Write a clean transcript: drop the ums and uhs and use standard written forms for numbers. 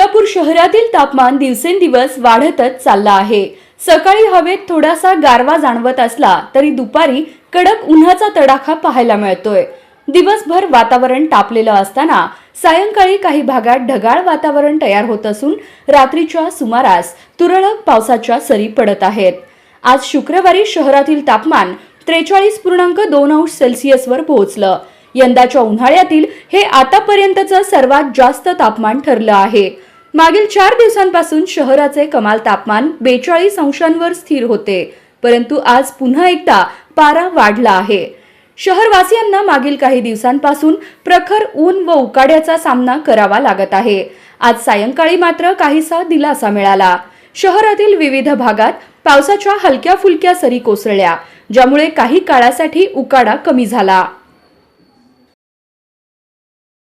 सोलापूर शहरातील तापमान दिवसेंदिवस वाढतच चाललं आहे। सकाळी हवेत थोडासा गारवा जाणवत असला तरी दुपारी कडक उन्हाचा तडाखा पाहायला मिळतोय। दिवसभर वातावरण तापलेलं असताना सायंकाळी काही भागात ढगाळ वातावरण तयार होत असून रात्रीच्या सुमारास तुरळक पावसाच्या सरी पडत आहेत। आज शुक्रवारी शहरातील तापमान 43.2 अंश सेल्सिअसवर पोहोचलं। यंदाच्या उन्हाळ्यातील हे आतापर्यंतचं सर्वात जास्त तापमान ठरलं आहे। मागील 4 दिवसांपासून शहराचे कमाल तापमान 42 अंशांवर स्थिर होते, परंतु आज पुन्हा एकदा पारा वाढला आहे। शहरवासियांना मागील काही दिवसांपासून प्रखर ऊन व उकाड्याचा सामना करावा लागत आहे। आज सायंकाळी मात्र काहीसा दिलासा मिळाला। शहरातील विविध भागात पावसाच्या हलक्या फुलक्या सरी कोसळल्या, ज्यामुळे काही काळासाठी उकाडा कमी झाला।